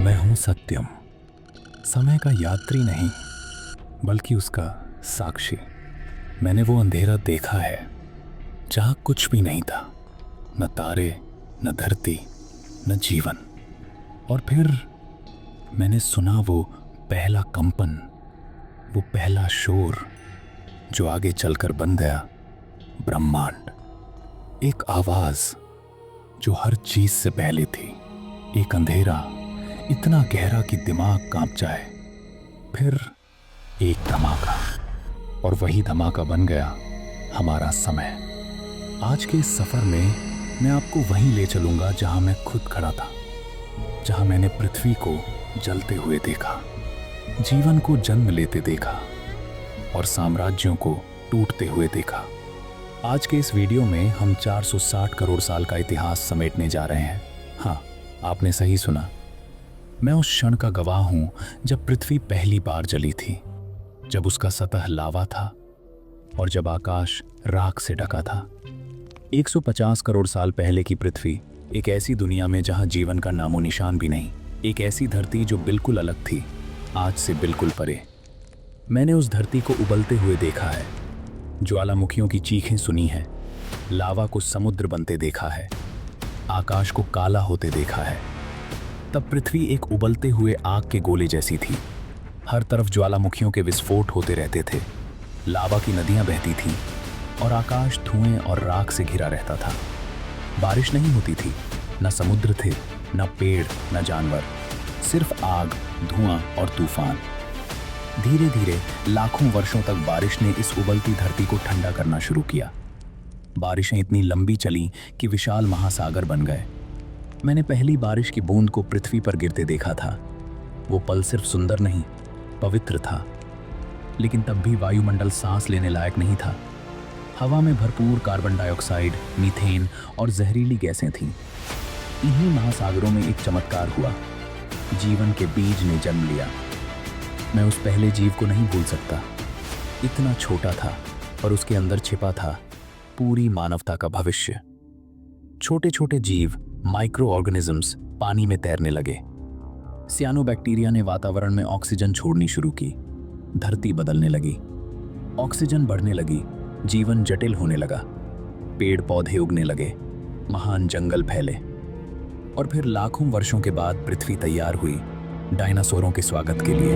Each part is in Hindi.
मैं हूं सत्यम, समय का यात्री नहीं बल्कि उसका साक्षी। मैंने वो अंधेरा देखा है जहां कुछ भी नहीं था, न तारे, न धरती, न जीवन। और फिर मैंने सुना वो पहला कंपन, वो पहला शोर जो आगे चलकर बन गया ब्रह्मांड। एक आवाज जो हर चीज से पहले थी, एक अंधेरा इतना गहरा कि दिमाग कांप जाए। फिर एक धमाका, और वही धमाका बन गया हमारा समय। आज के इस सफर में मैं आपको वहीं ले चलूंगा जहां मैं खुद खड़ा था, जहां मैंने पृथ्वी को जलते हुए देखा, जीवन को जन्म लेते देखा और साम्राज्यों को टूटते हुए देखा। आज के इस वीडियो में हम 460 करोड़ साल का इतिहास समेटने जा रहे हैं। हाँ, आपने सही सुना। मैं उस क्षण का गवाह हूं जब पृथ्वी पहली बार जली थी, जब उसका सतह लावा था और जब आकाश राख से ढका था। 150 करोड़ साल पहले की पृथ्वी एक ऐसी दुनिया में जहां जीवन का नामो निशान भी नहीं, एक ऐसी धरती जो बिल्कुल अलग थी, आज से बिल्कुल परे। मैंने उस धरती को उबलते हुए देखा है, ज्वालामुखियों की चीखें सुनी है, लावा को समुद्र बनते देखा है, आकाश को काला होते देखा है। तब पृथ्वी एक उबलते हुए आग के गोले जैसी थी। हर तरफ ज्वालामुखियों के विस्फोट होते रहते थे, लावा की नदियां बहती थीं और आकाश धुएं और राख से घिरा रहता था। बारिश नहीं होती थी, न समुद्र थे, न पेड़, न जानवर, सिर्फ आग, धुआं और तूफान। धीरे धीरे लाखों वर्षों तक बारिश ने इस उबलती धरती को ठंडा करना शुरू किया। बारिशें इतनी लंबी चली कि विशाल महासागर बन गए। मैंने पहली बारिश की बूंद को पृथ्वी पर गिरते देखा था। वो पल सिर्फ सुंदर नहीं, पवित्र था। लेकिन तब भी वायुमंडल सांस लेने लायक नहीं था। हवा में भरपूर कार्बन डाइऑक्साइड, मीथेन और जहरीली गैसें थीं। इन्हीं महासागरों में एक चमत्कार हुआ, जीवन के बीज ने जन्म लिया। मैं उस पहले जीव को नहीं भूल सकता। इतना छोटा था और उसके अंदर छिपा था पूरी मानवता का भविष्य। छोटे छोटे जीव, माइक्रो ऑर्गेनिजम्स पानी में तैरने लगे। सियानोबैक्टीरिया ने वातावरण में ऑक्सीजन छोड़नी शुरू की। धरती बदलने लगी, ऑक्सीजन बढ़ने लगी, जीवन जटिल होने लगा। पेड़ पौधे उगने लगे, महान जंगल फैले। और फिर लाखों वर्षों के बाद पृथ्वी तैयार हुई डायनासोरों के स्वागत के लिए।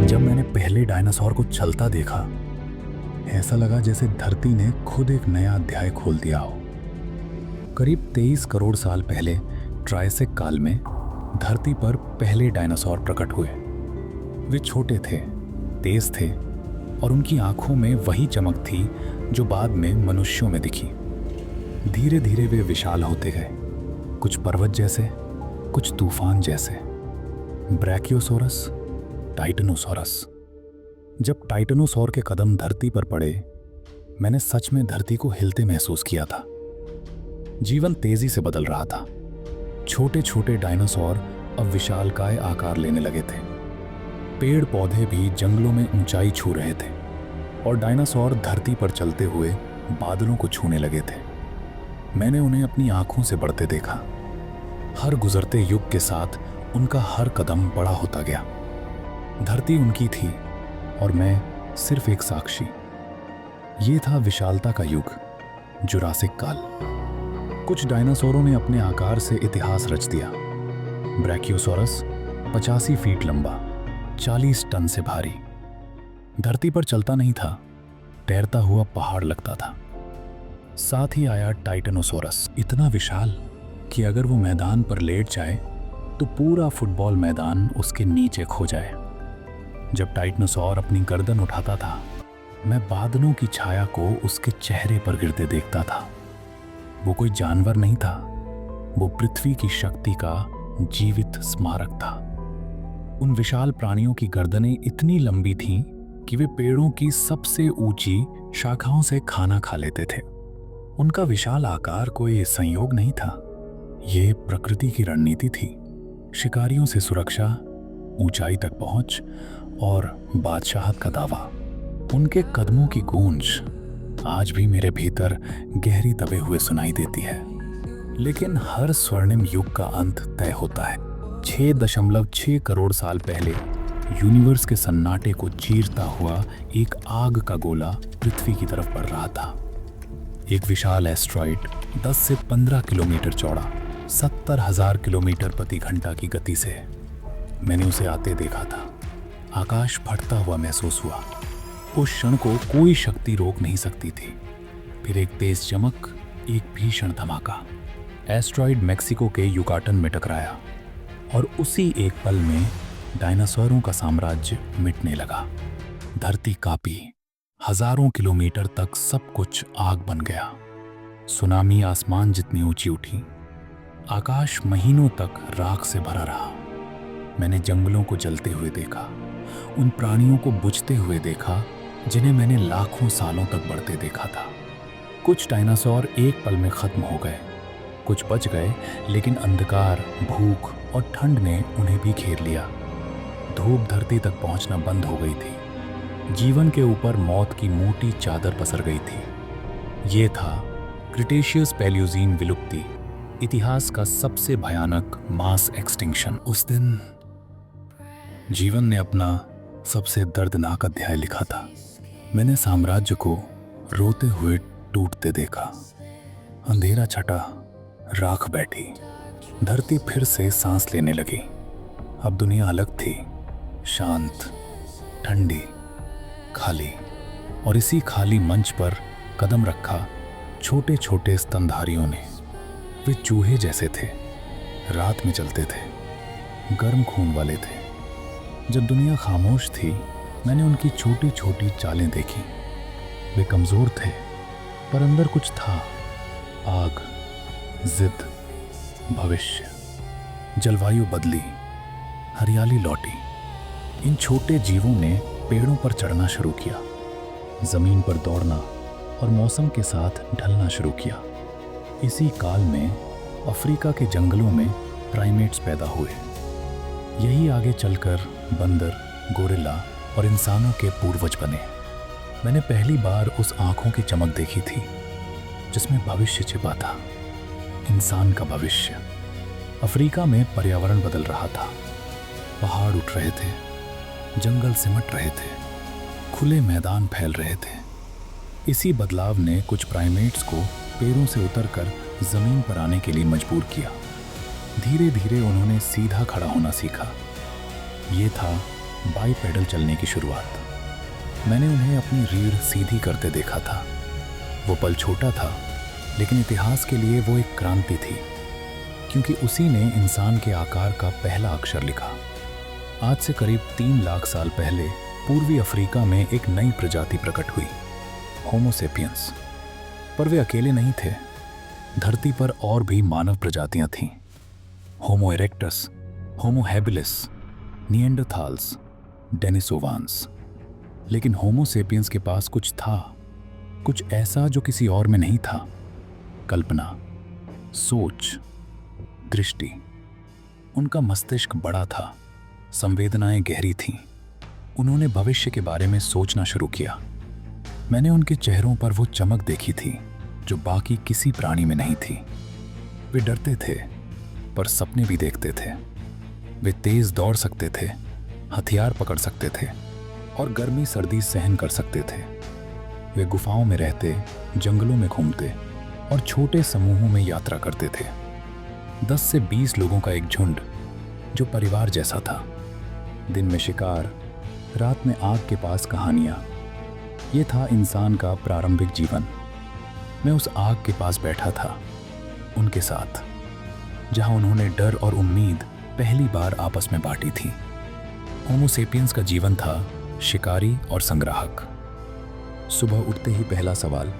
जब मैंने पहले डायनासोर को चलता देखा, ऐसा लगा जैसे धरती ने खुद एक नया अध्याय खोल दिया हो। करीब 23 करोड़ साल पहले ट्रायसिक काल में धरती पर पहले डायनासोर प्रकट हुए। वे छोटे थे, तेज थे और उनकी आंखों में वही चमक थी जो बाद में मनुष्यों में दिखी। धीरे धीरे वे विशाल होते गए, कुछ पर्वत जैसे, कुछ तूफान जैसे। ब्रैकियोसोरस, टाइटेनोसोरस। जब टाइटेनोसोर के कदम धरती पर पड़े, मैंने सच में धरती को हिलते महसूस किया था। जीवन तेजी से बदल रहा था। छोटे छोटे डायनासोर अब विशालकाय आकार लेने लगे थे। पेड़ पौधे भी जंगलों में ऊंचाई छू रहे थे और डायनासोर धरती पर चलते हुए बादलों को छूने लगे थे। मैंने उन्हें अपनी आंखों से बढ़ते देखा। हर गुजरते युग के साथ उनका हर कदम बड़ा होता गया। धरती उनकी थी और मैं सिर्फ एक साक्षी। ये था विशालता का युग, जुरासिक काल। कुछ डायनासोरों ने अपने आकार से इतिहास रच दिया। ब्रैकियोसोरस 85 फीट लंबा, 40 टन से भारी, धरती पर चलता नहीं था, तैरता हुआ पहाड़ लगता था। साथ ही आया टाइटेनोसोरस, इतना विशाल कि अगर वो मैदान पर लेट जाए तो पूरा फुटबॉल मैदान उसके नीचे खो जाए। जब टाइटेनोसोर अपनी गर्दन उठाता था, मैं बादलों की छाया को उसके चेहरे पर गिरते देखता था। वो कोई जानवर नहीं था, वो पृथ्वी की शक्ति का जीवित स्मारक था। उन विशाल प्राणियों की गर्दनें इतनी लंबी थीं कि वे पेड़ों की सबसे ऊंची शाखाओं से खाना खा लेते थे। उनका विशाल आकार कोई संयोग नहीं था, ये प्रकृति की रणनीति थी। शिकारियों से सुरक्षा, ऊंचाई तक पहुंच और बादशाहत का दावा। उनके कदमों की गूंज आज भी मेरे भीतर गहरी दबे हुए सुनाई देती है। लेकिन हर स्वर्णिम युग का अंत तय होता है। 6.6 करोड़ साल पहले यूनिवर्स के सन्नाटे को चीरता हुआ एक आग का गोला पृथ्वी की तरफ बढ़ रहा था। एक विशाल एस्ट्रॉइड 10 से 15 किलोमीटर चौड़ा, 70,000 किलोमीटर प्रति घंटा की गति से। मैंने उसे आते देखा था। आकाश फटता हुआ महसूस हुआ। उस क्षण को कोई शक्ति रोक नहीं सकती थी। फिर एक तेज चमक, एक भीषण धमाका। एस्ट्रॉइड मेक्सिको के युकाटन में टकराया और उसी एक पल में डायनासोरों का साम्राज्य मिटने लगा। धरती कांपी। हजारों किलोमीटर तक सब कुछ आग बन गया। सुनामी आसमान जितनी ऊंची उठी। आकाश महीनों तक राख से भरा रहा। मैंने जंगलों को जलते हुए देखा, उन प्राणियों को बुझते हुए देखा जिन्हें मैंने लाखों सालों तक बढ़ते देखा था। कुछ डायनासोर एक पल में खत्म हो गए, कुछ बच गए, लेकिन अंधकार, भूख और ठंड ने उन्हें भी घेर लिया। धूप धरती तक पहुंचना बंद हो गई थी। जीवन के ऊपर मौत की मोटी चादर पसर गई थी। ये था क्रिटेशियस पैलियोजीन विलुप्ति, इतिहास का सबसे भयानक मास एक्सटिंक्शन। उस दिन जीवन ने अपना सबसे दर्दनाक अध्याय लिखा था। मैंने साम्राज्य को रोते हुए टूटते देखा। अंधेरा छटा, राख बैठी, धरती फिर से सांस लेने लगी। अब दुनिया अलग थी, शांत, ठंडी, खाली। और इसी खाली मंच पर कदम रखा छोटे छोटे स्तनधारियों ने। वे चूहे जैसे थे, रात में चलते थे, गर्म खून वाले थे। जब दुनिया खामोश थी, मैंने उनकी छोटी छोटी चालें देखी। वे कमजोर थे, पर अंदर कुछ था। आग, जिद, भविष्य। जलवायु बदली, हरियाली लौटी। इन छोटे जीवों ने पेड़ों पर चढ़ना शुरू किया, जमीन पर दौड़ना और मौसम के साथ ढलना शुरू किया। इसी काल में अफ्रीका के जंगलों में प्राइमेट्स पैदा हुए। यही आगे चलकर बंदर, गोरिल्ला और इंसानों के पूर्वज बने। मैंने पहली बार उस आंखों की चमक देखी थी जिसमें भविष्य छिपा था, इंसान का भविष्य। अफ्रीका में पर्यावरण बदल रहा था। पहाड़ उठ रहे थे, जंगल सिमट रहे थे, खुले मैदान फैल रहे थे। इसी बदलाव ने कुछ प्राइमेट्स को पेड़ों से उतरकर जमीन पर आने के लिए मजबूर किया। धीरे धीरे उन्होंने सीधा खड़ा होना सीखा। ये था बाईपेडल चलने की शुरुआत। मैंने उन्हें अपनी रीढ़ सीधी करते देखा था। वो पल छोटा था, लेकिन इतिहास के लिए वो एक क्रांति थी, क्योंकि उसी ने इंसान के आकार का पहला अक्षर लिखा। आज से करीब 3 लाख साल पहले पूर्वी अफ्रीका में एक नई प्रजाति प्रकट हुई, होमो सेपियंस। पर वे अकेले नहीं थे। धरती पर और भी मानव प्रजातियां थीं। होमो इरेक्टस, होमो हैबिलिस, निएंडरथाल्स, डेनिसोवान्स। लेकिन होमो सेपियंस के पास कुछ था, कुछ ऐसा जो किसी और में नहीं था। कल्पना, सोच, दृष्टि। उनका मस्तिष्क बड़ा था, संवेदनाएं गहरी थीं। उन्होंने भविष्य के बारे में सोचना शुरू किया। मैंने उनके चेहरों पर वो चमक देखी थी जो बाकी किसी प्राणी में नहीं थी। वे डरते थे, पर सपने भी देखते थे। वे तेज दौड़ सकते थे, हथियार पकड़ सकते थे और गर्मी सर्दी सहन कर सकते थे। वे गुफाओं में रहते, जंगलों में घूमते और छोटे समूहों में यात्रा करते थे। 10 से 20 लोगों का एक झुंड जो परिवार जैसा था। दिन में शिकार, रात में आग के पास कहानियां। ये था इंसान का प्रारंभिक जीवन। मैं उस आग के पास बैठा था, उनके साथ, जहां उन्होंने डर और उम्मीद पहली बार आपस में बांटी थी। होमो सेपियंस का जीवन था शिकारी और संग्राहक। सुबह उठते ही पहला सवाल,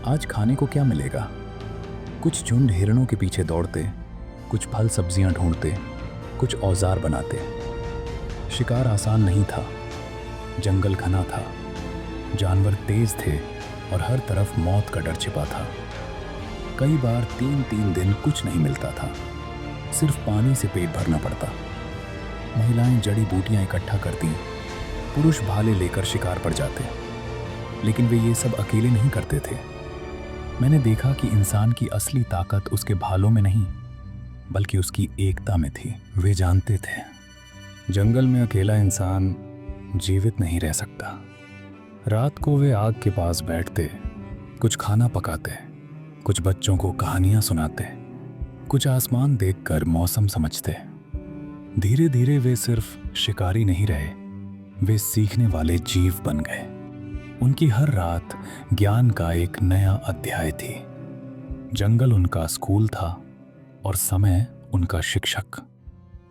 आज खाने को क्या मिलेगा? कुछ झुंड हिरणों के पीछे दौड़ते, कुछ फल सब्जियां ढूंढते, कुछ औजार बनाते। शिकार आसान नहीं था। जंगल घना था, जानवर तेज थे और हर तरफ मौत का डर छिपा था। कई बार 3-3 दिन कुछ नहीं मिलता था, सिर्फ पानी से पेट भरना पड़ता। महिलाएं जड़ी बूटियां इकट्ठा करती, पुरुष भाले लेकर शिकार पर जाते। लेकिन वे ये सब अकेले नहीं करते थे। मैंने देखा कि इंसान की असली ताकत उसके भालों में नहीं, बल्कि उसकी एकता में थी। वे जानते थे जंगल में अकेला इंसान जीवित नहीं रह सकता। रात को वे आग के पास बैठते, कुछ खाना पकाते, कुछ बच्चों को कहानियां सुनाते, कुछ आसमान देखकर मौसम समझते। धीरे धीरे वे सिर्फ शिकारी नहीं रहे, वे सीखने वाले जीव बन गए। उनकी हर रात ज्ञान का एक नया अध्याय थी। जंगल उनका स्कूल था और समय उनका शिक्षक।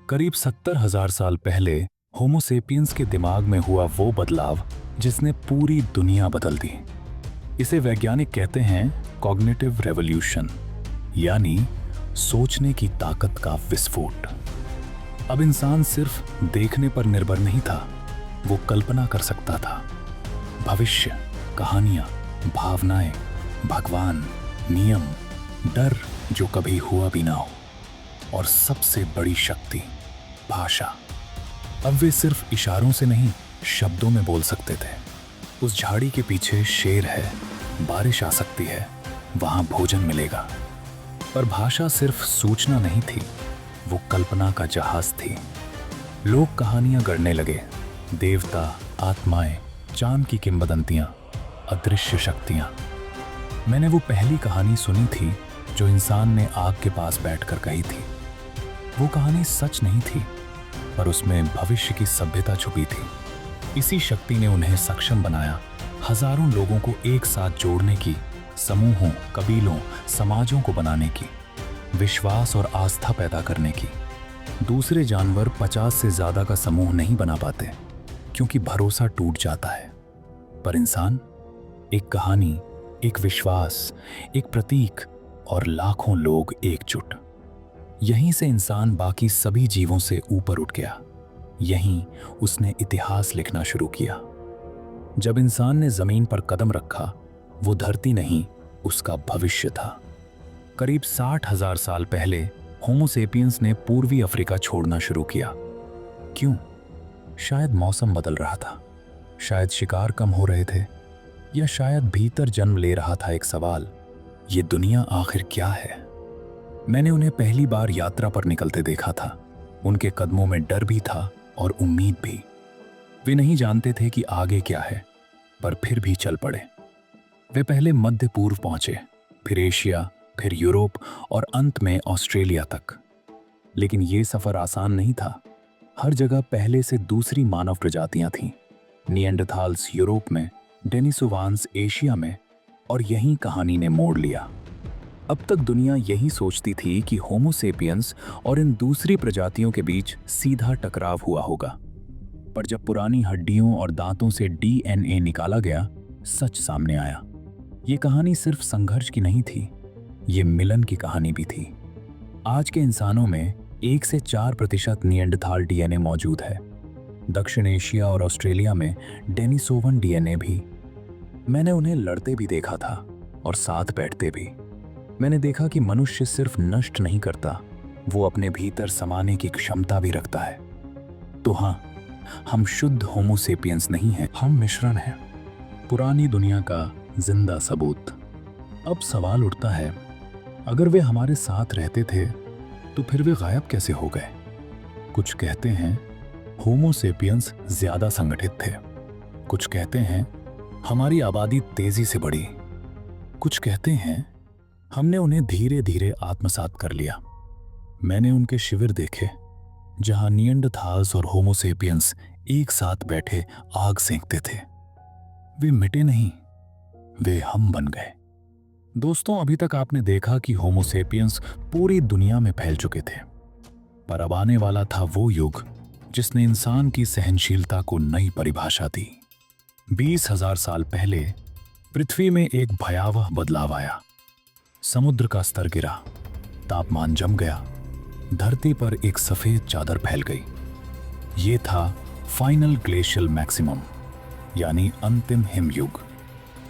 करीब 70,000 साल पहले होमो सेपियंस के दिमाग में हुआ वो बदलाव जिसने पूरी दुनिया बदल दी। इसे वैज्ञानिक कहते हैं कॉग्निटिव रेवोल्यूशन, यानी सोचने की ताकत का विस्फोट। अब इंसान सिर्फ देखने पर निर्भर नहीं था, वो कल्पना कर सकता था। भविष्य, कहानियां, भावनाएं, भगवान, नियम, डर जो कभी हुआ भी ना हो, और सबसे बड़ी शक्ति, भाषा। अब वे सिर्फ इशारों से नहीं, शब्दों में बोल सकते थे। उस झाड़ी के पीछे शेर है, बारिश आ सकती है, वहां भोजन मिलेगा। पर भाषा सिर्फ सूचना नहीं थी, वो कल्पना का जहाज थी। लोग कहानियां गढ़ने लगे, देवता, आत्माएं, चांद की किंवदंतियां, अदृश्य शक्तियां। मैंने वो पहली कहानी सुनी थी जो इंसान ने आग के पास बैठकर कही थी। वो कहानी सच नहीं थी, पर उसमें भविष्य की सभ्यता छुपी थी। इसी शक्ति ने उन्हें सक्षम बनाया हजारों लोगों को एक साथ जोड़ने की, समूहों, कबीलों, समाजों को बनाने की, विश्वास और आस्था पैदा करने की। दूसरे जानवर 50 से ज्यादा का समूह नहीं बना पाते क्योंकि भरोसा टूट जाता है, पर इंसान एक कहानी, एक विश्वास, एक प्रतीक और लाखों लोग एकजुट। यहीं से इंसान बाकी सभी जीवों से ऊपर उठ गया। यहीं उसने इतिहास लिखना शुरू किया। जब इंसान ने जमीन पर कदम रखा, वो धरती नहीं, उसका भविष्य था। करीब 60,000 साल पहले होमो सेपियंस ने पूर्वी अफ्रीका छोड़ना शुरू किया। क्यों? शायद मौसम बदल रहा था, शायद शिकार कम हो रहे थे, या शायद भीतर जन्म ले रहा था एक सवाल, ये दुनिया आखिर क्या है? मैंने उन्हें पहली बार यात्रा पर निकलते देखा था। उनके कदमों में डर भी था और उम्मीद भी। वे नहीं जानते थे कि आगे क्या है, पर फिर भी चल पड़े। वे पहले मध्य पूर्व पहुंचे, फिर एशिया, फिर यूरोप और अंत में ऑस्ट्रेलिया तक। लेकिन ये सफर आसान नहीं था। हर जगह पहले से दूसरी मानव प्रजातियां थीं। निएंडरथाल्स यूरोप में, डेनिसोवान्स एशिया में, और यहीं कहानी ने मोड़ लिया। अब तक दुनिया यही सोचती थी कि होमो सेपियंस और इन दूसरी प्रजातियों के बीच सीधा टकराव हुआ होगा। पर जब पुरानी हड्डियों और दांतों से डीएनए निकाला गया, सच सामने आया। ये कहानी सिर्फ संघर्ष की नहीं थी, ये मिलन की कहानी भी थी। आज के इंसानों में 1 से 4% निएंडरथाल डीएनए मौजूद है। दक्षिण एशिया और ऑस्ट्रेलिया में डेनिसोवन डीएनए भी। मैंने उन्हें लड़ते भी देखा था और साथ बैठते भी। मैंने देखा कि मनुष्य सिर्फ नष्ट नहीं करता, वो अपने भीतर समाने की क्षमता भी रखता है। तो हाँ, हम शुद्ध होमो सेपियंस नहीं हैं, हम मिश्रण हैं, पुरानी दुनिया का जिंदा सबूत। अब सवाल उठता है, अगर वे हमारे साथ रहते थे तो फिर वे गायब कैसे हो गए? कुछ कहते हैं होमो सेपियंस ज्यादा संगठित थे, कुछ कहते हैं हमारी आबादी तेजी से बढ़ी, कुछ कहते हैं हमने उन्हें धीरे धीरे आत्मसात कर लिया। मैंने उनके शिविर देखे जहां निएंडरथाल्स और होमो सेपियंस एक साथ बैठे आग सेंकते थे। वे मिटे नहीं, वे हम बन गए। दोस्तों, अभी तक आपने देखा कि होमो सेपियंस पूरी दुनिया में फैल चुके थे, पर अब आने वाला था वो युग जिसने इंसान की सहनशीलता को नई परिभाषा दी। 20,000 साल पहले पृथ्वी में एक भयावह बदलाव आया। समुद्र का स्तर गिरा, तापमान जम गया, धरती पर एक सफेद चादर फैल गई। ये था फाइनल ग्लेशियल मैक्सिमम, यानी अंतिम हिमयुग।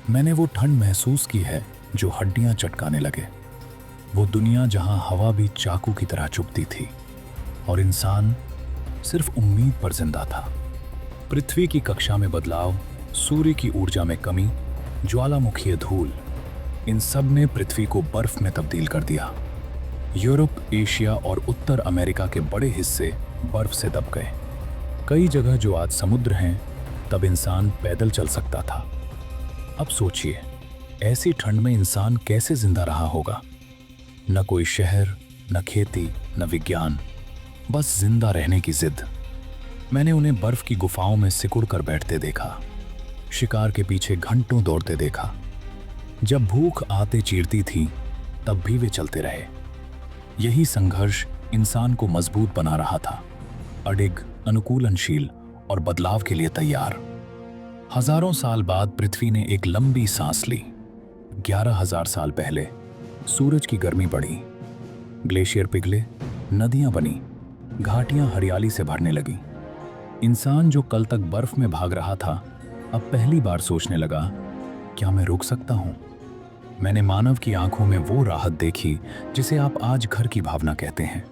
मैंने वो ठंड महसूस की है जो हड्डियां चटकाने लगे, वो दुनिया जहां हवा भी चाकू की तरह चुभती थी और इंसान सिर्फ उम्मीद पर जिंदा था। पृथ्वी की कक्षा में बदलाव, सूर्य की ऊर्जा में कमी, ज्वालामुखीय धूल, इन सब ने पृथ्वी को बर्फ में तब्दील कर दिया। यूरोप, एशिया और उत्तर अमेरिका के बड़े हिस्से बर्फ से दब गए। कई जगह जो आज समुद्र हैं, तब इंसान पैदल चल सकता था। अब सोचिए, ऐसी ठंड में इंसान कैसे जिंदा रहा होगा। न कोई शहर, न खेती, न विज्ञान, बस जिंदा रहने की जिद। मैंने उन्हें बर्फ की गुफाओं में सिकुड़ कर बैठते देखा, शिकार के पीछे घंटों दौड़ते देखा। जब भूख आते चीरती थी, तब भी वे चलते रहे। यही संघर्ष इंसान को मजबूत बना रहा था, अडिग, अनुकूलनशील और बदलाव के लिए तैयार। हजारों साल बाद पृथ्वी ने एक लंबी सांस ली। 11,000 साल पहले सूरज की गर्मी बढ़ी, ग्लेशियर पिघले, नदियां बनी, घाटियां हरियाली से भरने लगी। इंसान जो कल तक बर्फ में भाग रहा था, अब पहली बार सोचने लगा, क्या मैं रुक सकता हूं? मैंने मानव की आंखों में वो राहत देखी जिसे आप आज घर की भावना कहते हैं।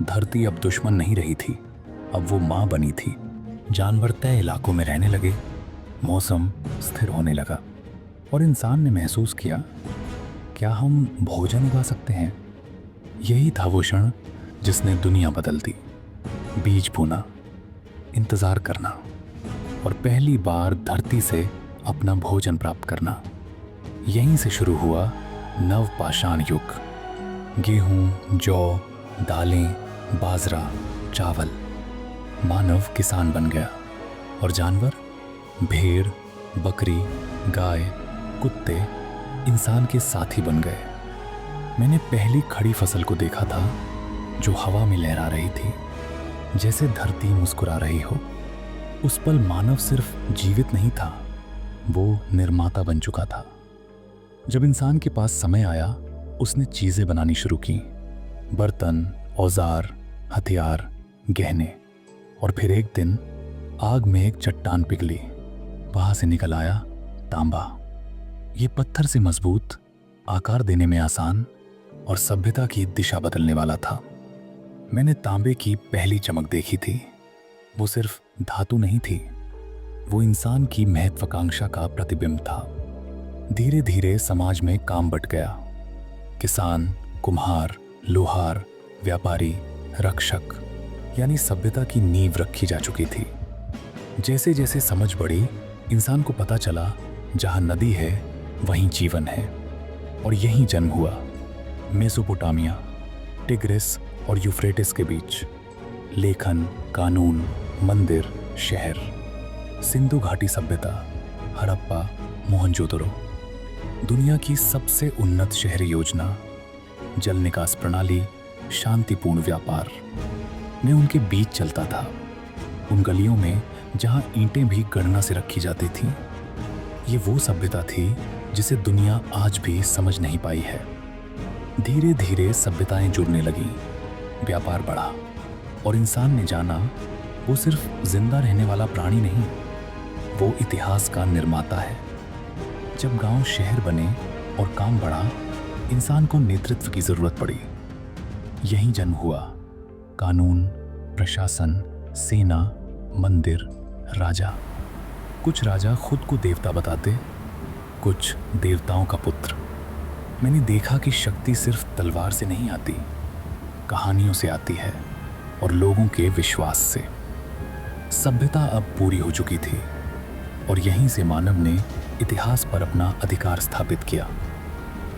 धरती अब दुश्मन नहीं रही थी, अब वो मां बनी थी। जानवर तय इलाकों में रहने लगे, मौसम स्थिर होने लगा और इंसान ने महसूस किया, क्या हम भोजन उगा सकते हैं? यही था वो क्षण जिसने दुनिया बदल दी। बीज बोना, इंतजार करना और पहली बार धरती से अपना भोजन प्राप्त करना। यहीं से शुरू हुआ नवपाषाण युग। गेहूं, जौ, दालें, बाजरा, चावल। मानव किसान बन गया और जानवर, भेड़, बकरी, गाय, कुत्ते इंसान के साथी बन गए। मैंने पहली खड़ी फसल को देखा था, जो हवा में लहरा रही थी, जैसे धरती मुस्कुरा रही हो। उस पल मानव सिर्फ जीवित नहीं था, वो निर्माता बन चुका था। जब इंसान के पास समय आया, उसने चीजें बनानी शुरू की, बर्तन, औजार, हथियार, गहने। और फिर एक दिन आग में एक चट्टान पिघली, वहां से निकल आया तांबा। ये पत्थर से मजबूत, आकार देने में आसान और सभ्यता की दिशा बदलने वाला था। मैंने तांबे की पहली चमक देखी थी। वो सिर्फ धातु नहीं थी, वो इंसान की महत्वाकांक्षा का प्रतिबिंब था। धीरे धीरे समाज में काम बंट गया। किसान, कुम्हार, लोहार, व्यापारी, रक्षक, यानी सभ्यता की नींव रखी जा चुकी थी। जैसे जैसे समझ बढ़ी, इंसान को पता चला, जहां नदी है वहीं जीवन है। और यहीं जन्म हुआ मेसोपोटामिया, टिग्रिस और यूफ्रेटिस के बीच। लेखन, कानून, मंदिर, शहर। सिंधु घाटी सभ्यता, हड़प्पा, मोहनजोदड़ो। दुनिया की सबसे उन्नत शहरी योजना, जल निकास प्रणाली, शांतिपूर्ण व्यापार। मैं उनके बीच चलता था, उन गलियों में जहां ईंटें भी गणना से रखी जाती थीं। ये वो सभ्यता थी जिसे दुनिया आज भी समझ नहीं पाई है। धीरे धीरे सभ्यताएं जुड़ने लगीं, व्यापार बढ़ा और इंसान ने जाना, वो सिर्फ जिंदा रहने वाला प्राणी नहीं, वो इतिहास का निर्माता है। जब गांव शहर बने और काम बढ़ा, इंसान को नेतृत्व की जरूरत पड़ी। यहीं जन्म हुआ कानून, प्रशासन, सेना, मंदिर, राजा। कुछ राजा खुद को देवता बताते, कुछ देवताओं का पुत्र। मैंने देखा कि शक्ति सिर्फ तलवार से नहीं आती, कहानियों से आती है और लोगों के विश्वास से। सभ्यता अब पूरी हो चुकी थी और यहीं से मानव ने इतिहास पर अपना अधिकार स्थापित किया।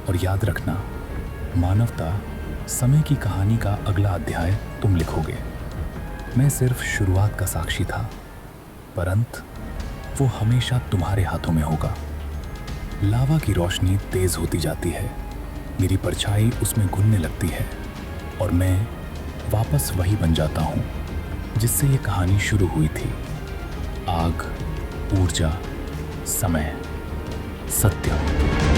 और याद रखना, मानवता समय की कहानी का अगला अध्याय तुम लिखोगे। मैं सिर्फ शुरुआत का साक्षी था, पर अंत वो हमेशा तुम्हारे हाथों में होगा। लावा की रोशनी तेज होती जाती है, मेरी परछाई उसमें घुलने लगती है और मैं वापस वही बन जाता हूँ जिससे ये कहानी शुरू हुई थी। आग, ऊर्जा, समय, सत्य।